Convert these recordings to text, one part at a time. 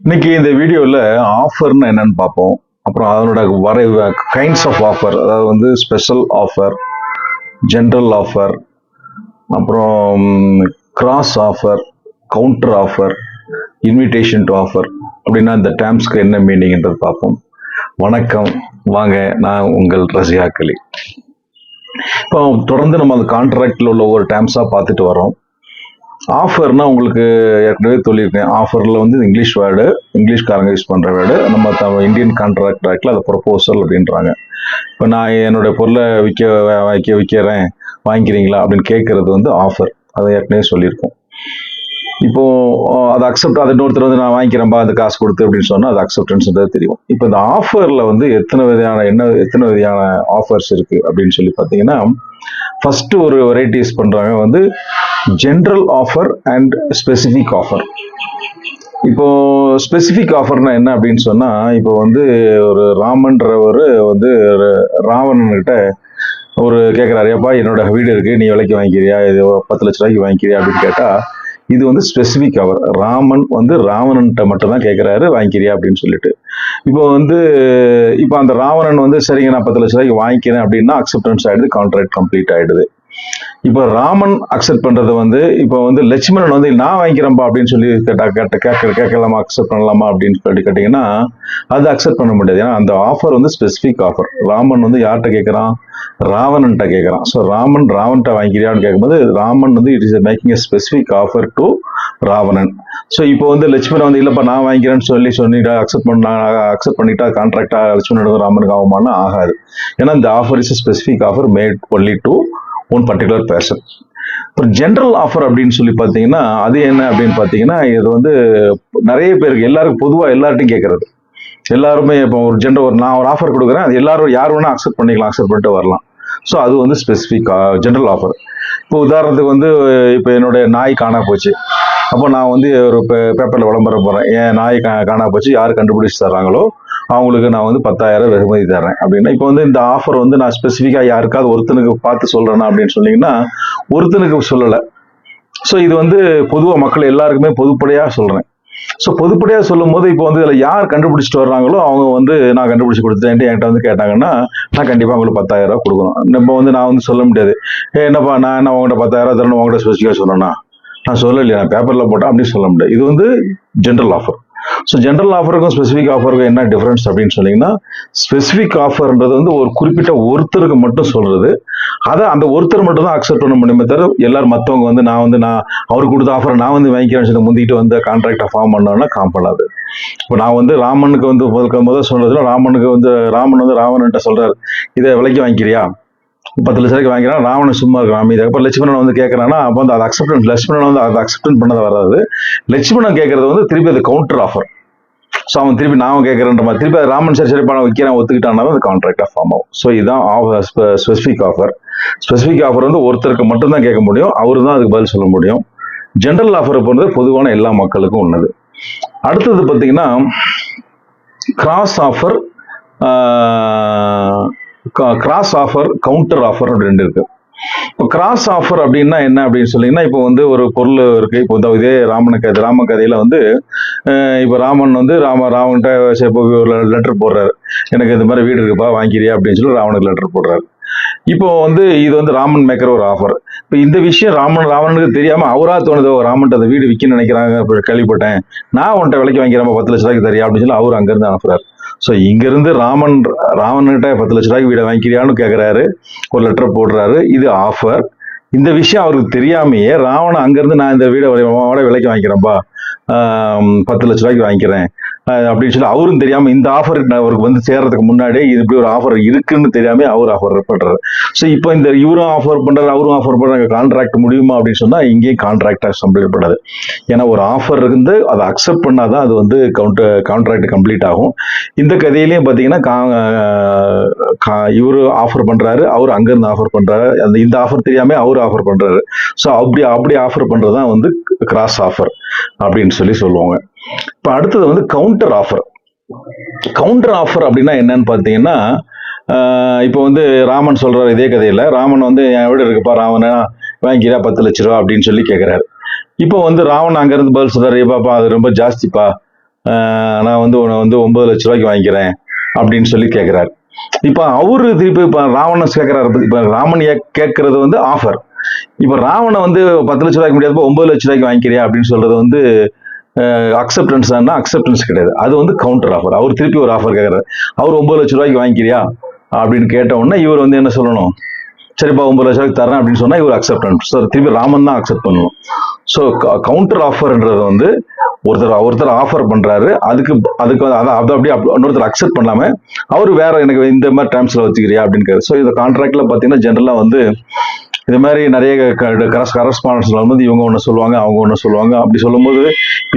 இன்னைக்கு இந்த வீடியோவில் ஆஃபர்னு என்னன்னு பார்ப்போம். அப்புறம் அதனோட கைண்ட்ஸ் ஆஃப் ஆஃபர், அதாவது வந்து ஸ்பெஷல் ஆஃபர், ஜென்ரல் ஆஃபர், அப்புறம் cross offer, counter offer, invitation to offer அப்படின்னா இந்த டேர்ம்ஸ்க்கு என்ன மீனிங்ன்றது பார்ப்போம். வணக்கம், வாங்க, நான் உங்கள் ரசிகா கலி. இப்போ தொடர்ந்து நம்ம அந்த கான்ட்ராக்டில் உள்ள ஒவ்வொரு டேர்ம்ஸாக பார்த்துட்டு வரோம். ஆஃபர்னா உங்களுக்கு ஏற்கனவே சொல்லியிருக்கேன். ஆஃபரில் வந்து இங்கிலீஷ் வேர்டு, இங்கிலீஷ்காரங்க யூஸ் பண்ணுற வேர்டு. நம்ம இந்தியன் கான்ட்ராக்ட் ஆக்டில் அதை ப்ரொபோசல் அப்படின்றாங்க. இப்போ நான் என்னுடைய பொருளை விற்கிறேன், வாங்கிக்கிறீங்களா அப்படின்னு கேட்கறது வந்து ஆஃபர். அதை ஏற்கனவே சொல்லியிருக்கோம். இப்போ அதை அதை இன்னொருத்தர் வந்து நான் வாங்கிக்கிறேன்பா அந்த காசு கொடுத்து அப்படின்னு சொன்னால் அது அக்செப்டன்ஸ்ன்றது தெரியும். இப்போ இந்த ஆஃபரில் வந்து எத்தனை விதையான ஆஃபர்ஸ் இருக்கு அப்படின்னு சொல்லி பார்த்தீங்கன்னா, ஃபர்ஸ்ட் ஒரு வெரைட்டிஸ் பண்றாங்க வந்து general offer and specific offer. இப்போ ஸ்பெசிஃபிக் ஆஃபர்னா என்ன அப்படின்னு சொன்னா, இப்போ வந்து ஒரு ராமன்றவர் வந்து ராவணன்கிட்ட ஒரு கேட்குறாரு, ஏப்பா என்னோட வீடு இருக்கு, நீ விலைக்கு வாங்கிக்கிறியா, இது 10 லட்ச ரூபாய்க்கு வாங்கிக்கிறியா அப்படின்னு கேட்டா, இது வந்து ஸ்பெசிஃபிக் ஆஃபர். ராமன் வந்து ராவணன்கிட்ட மட்டும் தான் கேட்குறாரு, வாங்கிக்கிறியா அப்படின்னு சொல்லிட்டு. இப்போ அந்த ராவணன் வந்து சரிங்க நான் 10 லட்ச ரூபாய்க்கு வாங்கிக்கிறேன் அப்படின்னா அக்செப்டன்ஸ் ஆயிடுது, கான்ட்ராக்ட் கம்ப்ளீட் ஆயிடுது. இப்போ ராமன் அக்செப்ட் பண்றது வந்து இப்போ வந்து லட்சுமணன் வந்து நான் வாங்கிக்கிறேன்பா அப்படின்னு சொல்லி கேட்கலாமா, அக்செப்ட் பண்ணலாமா அப்படின்னு சொல்லி கேட்டீங்கன்னா அது அக்செப்ட் பண்ண முடியாது. ஏன்னா அந்த ஆஃபர் வந்து ஸ்பெசிஃபிக் ஆஃபர். ராமன் வந்து யார்கிட்ட கேட்கறான், ராவணன்ட்ட கேட்கறான். ஸோ ராவன்ட்ட வாங்கிக்கிறியான்னு கேட்கும்போது ராமன் வந்து it is making a specific offer to Ravanan. So இப்போ வந்து லட்சுமணன் வந்து இல்லப்பா நான் வாங்கிக்கிறேன்னு சொல்லிட்டா அக்செப்ட் பண்ணிட்டா கான்ட்ராக்டா லட்சுமணனுக்கு ராமனுக்கு ஆகுமானா ஆகாது. ஏன்னா இந்த offer is specific offer mat only to one particular person. இப்போ ஜென்ரல் ஆஃபர் அப்படின்னு சொல்லி பார்த்தீங்கன்னா அது என்ன அப்படின்னு பார்த்தீங்கன்னா, இது வந்து நிறைய பேருக்கு எல்லாருக்கும் பொதுவாக எல்லார்ட்டையும் கேட்கறது. எல்லாருமே இப்போ நான் ஒரு ஆஃபர் கொடுக்குறேன், அது எல்லாரும் யார் வேணா அக்செப்ட் பண்ணிக்கலாம், அக்செப்ட் பண்ணிட்டு வரலாம். ஸோ அது வந்து ஸ்பெசிஃபிக் ஜென்ரல் ஆஃபர். இப்போ உதாரணத்துக்கு வந்து இப்போ என்னுடைய நாய் காணா போச்சு. அப்போ நான் வந்து ஒரு பேப்பரில் விளம்பரம் போடுறேன், என் நாய் காணா போச்சு, யார் கண்டுபிடிச்சு தர்றாங்களோ அவங்களுக்கு நான் வந்து 10,000 வெகுமதி தரேன் அப்படின்னா, இப்போ வந்து இந்த ஆஃபர் வந்து நான் ஸ்பெசிஃபிக்காக யாருக்காவது ஒருத்தனுக்கு பார்த்து சொல்றேன்னா அப்படின்னு சொன்னீங்கன்னா ஒருத்தனுக்கு சொல்லலை. ஸோ இது வந்து பொதுவாக மக்கள் எல்லாருக்குமே பொதுப்படையாக சொல்றேன். ஸோ பொதுப்படையாக சொல்லும் போது இப்போ வந்து இதில் யார் கண்டுபிடிச்சிட்டு வர்றாங்களோ அவங்க வந்து நான் கண்டுபிடிச்சி கொடுத்துட்டேன்ட்டு என்கிட்ட வந்து கேட்டாங்கன்னா நான் கண்டிப்பாக உங்களுக்கு 10,000 கொடுக்கணும். இப்போ வந்து நான் வந்து சொல்ல முடியாது, என்னப்பா நான் என்ன உங்கள்கிட்ட 10,000 தரணும் உங்கள்கிட்ட ஸ்பெசிஃபிக்காக சொல்லணும்னா நான் சொல்லலையா, நான் பேப்பரில் போட்டேன் அப்படின்னு சொல்ல முடியாது. இது வந்து ஜென்ரல் ஆஃபர். ஸோ ஜென்ரல் ஆஃபருக்கும் ஸ்பெசிஃபிக் ஆஃபருக்கும் என்ன டிஃபரன்ஸ் அப்படின்னு சொன்னீங்கன்னா, ஸ்பெசிஃபிக் ஆஃபர்ன்றது வந்து ஒரு குறிப்பிட்ட ஒருத்தருக்கு மட்டும் சொல்றது. அதை அந்த ஒருத்தர் மட்டும் தான் அக்செப்ட் பண்ண முடியுமே தவிர எல்லாரும் மற்றவங்க வந்து நான் அவருக்கு கொடுத்த ஆஃபரை நான் வந்து வாங்கிக்கிறேன்னு சொல்லி முந்திட்டு வந்து கான்ட்ராக்டை ஃபார்ம் பண்ணோம்னா காம்படாது. இப்போ நான் வந்து ராமனுக்கு வந்து முதல் சொல்றதுல ராமன் வந்து ராவணன்ட்ட சொல்றாரு, இதை விலைக்கு வாங்கிக்கிறியா, 10 லட்ச ரூபாய்க்கு வாங்கிறான். ராவணன் சும்மா இருக்கான் அமைதியாக. அப்புறம் லட்சுமணன் வந்து கேட்கறான்னா அப்போ வந்து அது அக்செப்டன்ஸ், லட்சுமணன் வந்து அதை அக்செப்டன்ஸ் பண்ணதை வராது. லட்சுமணன் கேட்கறது வந்து திருப்பி அது கவுண்டர் ஆஃபர். ஸோ அவன் திருப்பி நான் கேட்கறேன்ற மாதிரி திருப்பி ராமன் சரி பணம் வைக்கிறான் ஒத்துக்கிட்டானா அது கான்ட்ராக்டாக ஃபார்ம் ஆகும். ஸோ இதுதான் ஸ்பெசிஃபிக் ஆஃபர். ஸ்பெசிஃபிக் ஆஃபர் வந்து ஒருத்தருக்கு மட்டும்தான் கேட்க முடியும், அவரு தான் அதுக்கு பதில் சொல்ல முடியும். ஜென்ரல் ஆஃபரை பொறுத்து பொதுவான எல்லா மக்களுக்கும் உள்ளது. அடுத்தது பார்த்தீங்கன்னா கிராஸ் ஆஃபர், கவுண்டர் ஆஃபர் ரெண்டு இருக்கு. இப்போ கிராஸ் ஆஃபர் அப்படின்னா என்ன அப்படின்னு சொன்னீங்கன்னா, இப்போ வந்து ஒரு பொருள் இருக்கு. இப்போ இதே ராம கதையில வந்து இப்போ ராமன் வந்து ராவன்கிட்ட ஒரு லெட்டர் போடுறாரு, எனக்கு இந்த மாதிரி வீடு இருக்குப்பா வாங்கிக்கிறியா அப்படின்னு சொல்லி ராவனுக்கு லெட்டர் போடுறாரு. இப்போ வந்து இது வந்து ராமன் மேக்கிற ஒரு ஆஃபர். இப்போ இந்த விஷயம் ராவணனுக்கு தெரியாம அவரா தோணுது, ராமன்ட்டு அந்த வீடு விற்கணும்னு நினைக்கிறாங்க, கேள்விப்பட்டேன், நான் உன்ட்ட விலைக்கு வாங்கிக்கிறேன் 10 லட்ச ரூபாய்க்கு தெரியா அப்படின்னு சொல்லி அவர் அங்கிருந்து அனுப்புறாரு. ஸோ இங்கிருந்து ராவன்கிட்ட 10 லட்ச ரூபாய்க்கு வீடை வாங்கிக்கிறியான்னு கேட்குறாரு, ஒரு லெட்டர் போடுறாரு, இது ஆஃபர். இந்த விஷயம் அவருக்கு தெரியாமையே ராவணன் அங்கிருந்து நான் இந்த வீடை விலைக்கு வாங்கிக்கிறேன்ப்பா, 10 லட்ச ரூபாய்க்கு வாங்கிக்கிறேன் அப்படின்னு சொல்லி அவரும் தெரியாம இந்த ஆஃபர் அவருக்கு வந்து சேர்றதுக்கு முன்னாடியே இது இப்படி ஒரு ஆஃபர் இருக்குன்னு தெரியாம அவர் ஆஃபர் பண்றாரு. ஸோ இப்போ இந்த இவரும் ஆஃபர் பண்றாரு அவரும் ஆஃபர் பண்றாங்க, கான்ட்ராக்ட் முடியுமா அப்படின்னு சொன்னா இங்கேயும் கான்ட்ராக்டா கம்ப்ளீட் பண்ணாது. ஏன்னா ஒரு ஆஃபர் இருந்து அதை அக்செப்ட் பண்ணாதான் அது வந்து கான்ட்ராக்ட் கம்ப்ளீட் ஆகும். இந்த கதையிலையும் பார்த்தீங்கன்னா இவரு ஆஃபர் பண்றாரு, அவர் அங்கிருந்து ஆஃபர் பண்றாரு, இந்த ஆஃபர் தெரியாம அவரு ஆஃபர் பண்றாரு. ஸோ அப்படி ஆஃபர் பண்றதுதான் வந்து கிராஸ் ஆஃபர் அப்படின்னு சொல்லி சொல்லுவாங்க. இப்போ அடுத்தது வந்து கவுண்டர் ஆஃபர். கவுண்டர் ஆஃபர் அப்படின்னா என்னன்னு பார்த்தீங்கன்னா, இப்போ வந்து ராமன் சொல்றாரு இதே கதையில, ராமன் வந்து என் வீடு இருக்குப்பா ராவணா வாங்கிக்கிறா 10 லட்ச ரூபா அப்படின்னு சொல்லி கேட்கிறாரு. இப்போ வந்து ராவன் அங்கேருந்து பதில் சொல்றாரு, பாப்பா அது ரொம்ப ஜாஸ்திப்பா, நான் வந்து உன்னை வந்து 9 லட்ச ரூபாய்க்கு வாங்கிக்கிறேன் அப்படின்னு சொல்லி கேட்குறாரு. இப்போ அவரு திருப்பி இப்போ ராவணன் கேட்குறாரு. இப்போ ராமன் கேட்கறது வந்து ஆஃபர். இப்போ ராவணை வந்து 10 லட்ச ரூபாய்க்கு முடியாது, 9 லட்ச ரூபாய்க்கு வாங்கிக்கிறியா அப்படின்னு சொல்றது வந்து அக்செப்டன்ஸ் அக்செப்டன்ஸ் கிடையாது. அது வந்து கவுண்டர் ஆஃபர். அவர் திருப்பி ஒரு ஆஃபர் கேட்குறாரு. அவர் 9 லட்ச ரூபாய்க்கு வாங்கிக்கிறியா அப்படின்னு கேட்ட உடனே இவர் வந்து என்ன சொல்லணும், சரிப்பா 9 லட்ச ரூபாய்க்கு தரேன் அப்படின்னு சொன்னா இவர் அக்செப்டன்ஸ். ஸோ திருப்பி ராமன் தான் அக்செப்ட் பண்ணணும். ஸோ கவுண்டர் ஆஃபர்ன்றது வந்து ஒருத்தர் ஆஃபர் பண்றாரு, அதுக்கு அதுக்கு அதை அப்படியே இன்னொருத்தர் அக்செப்ட் பண்ணாம அவர் வேற எனக்கு இந்த மாதிரி டேர்ம்ஸ்ல வச்சுக்கிறியா அப்படின்னு. ஸோ இந்த கான்ட்ராக்ட்ல பாத்தீங்கன்னா ஜென்ரலா வந்து இது மாதிரி நிறைய கரஸ்பாண்டன்ஸ்ல வந்து இவங்க ஒன்று சொல்லுவாங்க, அவங்க ஒன்று சொல்லுவாங்க. அப்படி சொல்லும்போது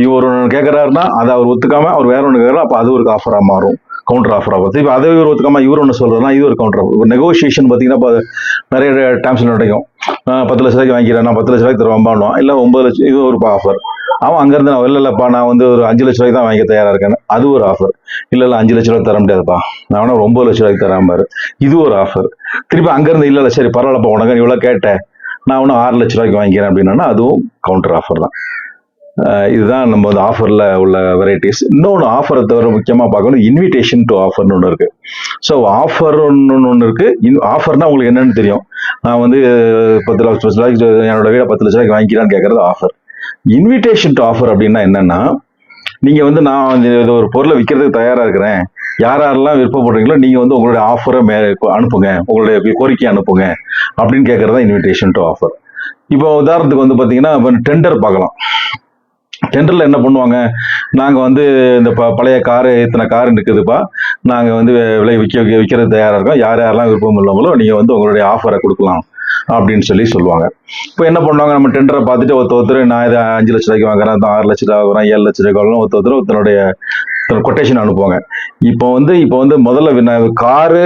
இவர் ஒன்று கேட்கறாருன்னா அதை அவர் ஒத்துக்காம அவர் வேற ஒன்று கேட்கறாரு, அப்போ அது ஒரு ஆஃபரா மாறும், கவுண்டர் ஆஃபர் ஆகும். இப்போ அதை இவர் ஒத்துக்காம இவர் ஒன்று சொல்றதுனா இது ஒரு கவுண்டர் ஆஃபர். நெகோசியேஷன் பார்த்தீங்கன்னா நிறைய டேர்ம்ஸ்ல நடக்கும். 10 லட்ச ரூபாய்க்கு வாங்கிக்கிறேன், நான் 10 லட்ச ரூபாய்க்கு தருவான், இல்லை 9 லட்சம், இது ஒரு ஆஃபர். அவன் அங்கேருந்து நான் இல்லைப்பா நான் வந்து ஒரு 5 லட்ச ரூபாய்க்கு தான் வாங்க தயாரா இருக்கேன், அது ஒரு ஆஃபர். இல்லை 5 லட்ச ரூபாய்க்கு தர முடியாதுப்பா, நான் வேணா ஒரு 9 லட்ச ரூபாய்க்கு தராம, இது ஒரு ஆஃபர். திருப்பி அங்கேருந்து இல்லை சரி பரவாயில்லப்பா உனக்கு இவ்வளோ கேட்டேன், நான் ஒன்றும் 6 லட்ச ரூபாய்க்கு வாங்கிக்கிறேன் அப்படின்னா அதுவும் கவுண்டர் ஆஃபர் தான். இதுதான் நம்ம வந்து ஆஃபர்ல உள்ள வெரைட்டிஸ். இன்னொன்று ஆஃபரை தவிர முக்கியமாக பார்க்கணும், இன்விடேஷன் டு ஆஃபர்னு ஒன்று இருக்கு. ஸோ ஆஃபர் ஒன்று இருக்கு. ஆஃபர்னா உங்களுக்கு என்னன்னு தெரியும், நான் வந்து 10 லட்ச ரூபாய்க்கு என்னோட வீடை 10 லட்ச ரூபாய்க்கு வாங்கிக்கிறான்னு கேட்கறது ஆஃபர். இன்விடேஷன் டு ஆஃபர் அப்படின்னா என்னன்னா, நீங்க வந்து நான் ஒரு பொருளை விற்கிறதுக்கு தயாரா இருக்கிறேன், யாரெல்லாம் விருப்பப்படுறீங்களோ நீங்க வந்து உங்களுடைய ஆஃபரை அனுப்புங்க, உங்களுடைய கோரிக்கை அனுப்புங்க அப்படின்னு கேட்கறது தான் இன்விடேஷன் டு ஆஃபர். இப்போ உதாரணத்துக்கு வந்து பாத்தீங்கன்னா டெண்டர் பார்க்கலாம். டெண்டர்ல என்ன பண்ணுவாங்க, நாங்க வந்து இந்த பழைய காரு இத்தனை கார் இருக்குதுப்பா, நாங்க வந்து விலை விற்கிறது தயாரா இருக்கோம், யாரெல்லாம் விருப்பம் இல்லாமலோ நீங்க வந்து உங்களுடைய ஆஃபரை கொடுக்கலாம் அப்படின்னு சொல்லுவாங்க. இப்போ என்ன பண்ணுவாங்க, நம்ம டெண்டரை பார்த்துட்டு ஒருத்தர் நான் இதை 5 லட்ச ரூபாய்க்கு வாங்குறேன், 6 லட்ச ரூபாய் வாங்குறேன், 7 லட்ச ரூபாய்க்கு ஒருத்தருடைய கொட்டேஷன் அனுப்புவாங்க. இப்போ வந்து முதல்ல காரு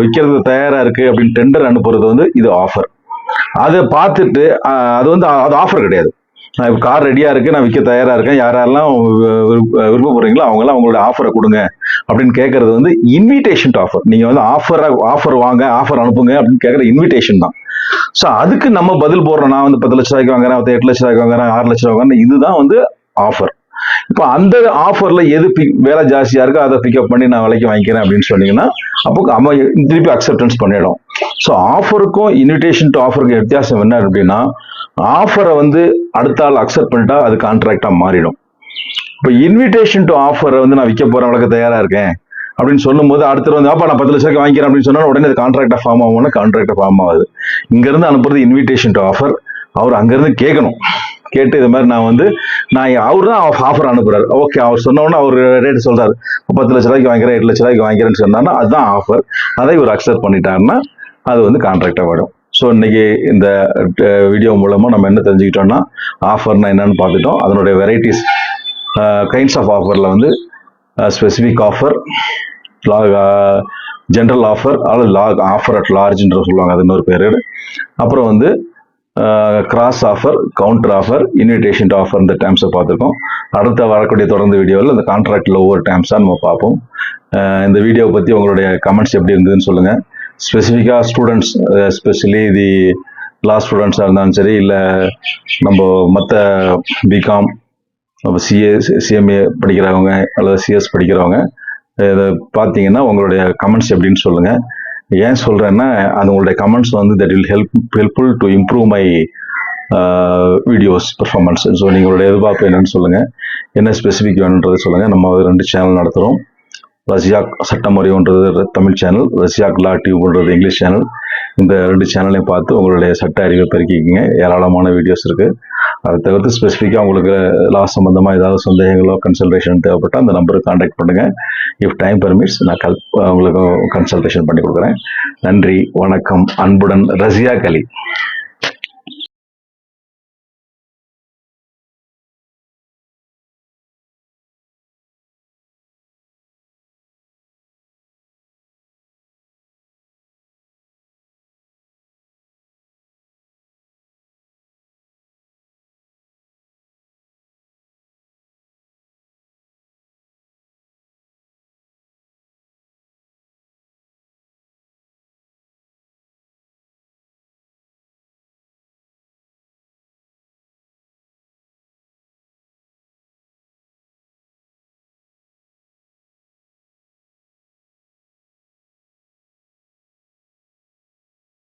விற்கிறது தயாரா இருக்கு அப்படின்னு டெண்டர் அனுப்புறது வந்து இது ஆஃபர். அதை பார்த்துட்டு அது வந்து அது ஆஃபர் கிடையாது. நான் கார் ரெடியா இருக்கு, நான் விற்க தயாரா இருக்கேன், யாரெல்லாம் விருப்பப்படுறீங்களோ அவங்கெல்லாம் உங்களோட ஆஃபரை கொடுங்க அப்படின்னு கேட்கறது வந்து இன்விடேஷன் டு ஆஃபர். நீங்க வந்து ஆஃபர் வாங்க, ஆஃபர் அனுப்புங்க அப்படின்னு கேட்கற இன்விடேஷன் தான். ஸோ அதுக்கு நம்ம பதில் போடுறோம், நான் வந்து 10 லட்ச ரூபாய்க்கு வாங்குறேன், 8 லட்ச ரூபாய்க்கு வாங்குறேன், 6 லட்ச ரூபாய் வாங்குறேன், இதுதான் வந்து ஆஃபர். இப்போ அந்த ஆஃபர்ல எது வேலை ஜாஸ்தியா இருக்கோ அதை பிக்கப் பண்ணி நான் விலைக்கு வாங்கிக்கிறேன் அப்படின்னு சொன்னீங்கன்னா அப்போ அவன் திருப்பி அக்செப்டன்ஸ் பண்ணிடும். ஸோ ஆஃபருக்கும் இன்விடேஷன் டு ஆஃபருக்கு வித்தியாசம் என்ன அப்படின்னா, ஆஃபரை வந்து அடுத்த ஆள் அக்செப்ட் பண்ணிட்டா அது கான்ட்ராக்டா மாறிடும். இப்போ இன்விடேஷன் டு ஆஃபரை வந்து நான் விற்க போறேன், வழக்கு தயாரா இருக்கேன் அப்படின்னு சொல்லும்போது அடுத்த வந்து அப்பா நான் 10 லட்சம் வாங்கிக்கிறேன் அப்படின்னு சொன்னா உடனே அது கான்ட்ராக்டா ஃபார்ம் ஆகும்னா கான்ட்ராக்டா ஃபார்ம் ஆகுது. இங்க இருந்து அனுப்புறது இன்விடேஷன் டு ஆஃபர். அவர் அங்கிருந்து கேட்கணும், கேட்டு இது மாதிரி அவர் தான் ஆஃபர் அனுப்புறாரு. ஓகே, அவர் சொன்னோன்னா அவர் ரேட் சொல்றாரு, 10 லட்ச ரூபாய்க்கு வாங்கிறேன், 8 லட்ச ரூபாய்க்கு வாங்கிறேன்னு சொன்னாங்கன்னா அதுதான் ஆஃபர். அதை இவர் அக்செப்ட் பண்ணிட்டாருன்னா அது வந்து கான்ட்ராக்டா வரும். ஸோ இன்னைக்கு இந்த வீடியோ மூலமா நம்ம என்ன தெரிஞ்சுக்கிட்டோம்னா, ஆஃபர்னா என்னன்னு பார்த்துட்டோம், அதனுடைய வெரைட்டிஸ், கைண்ட்ஸ் ஆஃப் ஆஃபர்ல வந்து ஸ்பெசிபிக் ஆஃபர், ஜென்ரல் ஆஃபர், அல்லது ஆஃபர் அட் லார்ஜ்ன்ற சொல்லுவாங்க, அது இன்னொரு பேர். அப்புறம் வந்து cross offer, counter offer, invitation to offer, இந்த டேர்ம்ஸை பார்த்துருக்கோம். அடுத்த வரக்கூடிய தொடர்ந்து வீடியோவில் இந்த கான்ட்ராக்டில் ஒவ்வொரு டேர்ம்ஸாக நம்ம பார்ப்போம். இந்த வீடியோவை பற்றி உங்களுடைய கமெண்ட்ஸ் எப்படி இருந்ததுன்னு சொல்லுங்கள். ஸ்பெசிஃபிக்காக ஸ்டூடெண்ட்ஸ், எஸ்பெஷலி தி லா ஸ்டூடெண்ட்ஸாக இருந்தாலும் சரி, இல்லை நம்ம மற்ற பிகாம், சிஎம்ஏ படிக்கிறவங்க அல்லது சிஎஸ் படிக்கிறவங்க இதை பார்த்தீங்கன்னா உங்களுடைய கமெண்ட்ஸ் எப்படின்னு சொல்லுங்கள். ஏன் சொல்கிறேன்னா, அது உங்களுடைய கமெண்ட்ஸ் வந்து that will helpful to improve my videos performance. So நீங்களுடைய எதிர்பார்ப்பு என்னன்னு சொல்லுங்கள், என்ன ஸ்பெசிஃபிக் வேணுன்றதை சொல்லுங்கள். நம்ம 2 சேனல் நடத்துகிறோம். ரஷ்யாக் சட்டமறிவுன்றது தமிழ் சேனல், ரஷ்யாக் லா டியூப்ன்றது இங்கிலீஷ் சேனல். இந்த 2 சேனலையும் பார்த்து உங்களுடைய சட்ட அறிவை பெருக்கிக்கிங்க. ஏராளமான வீடியோஸ் இருக்குது. அதை தவிர்த்து ஸ்பெசிஃபிக்காக உங்களுக்கு லா சம்பந்தமாக ஏதாவது சந்தேகங்களோ கன்சல்டேஷன் தேவைப்பட்டால் அந்த நம்பருக்கு கான்டாக்ட் பண்ணுங்கள். இஃப் டைம் பெர்மிட்ஸ் நான் உங்களுக்கு கன்சல்டேஷன் பண்ணி கொடுக்குறேன். நன்றி, வணக்கம். அன்புடன் ரஷ்யாக் அலி.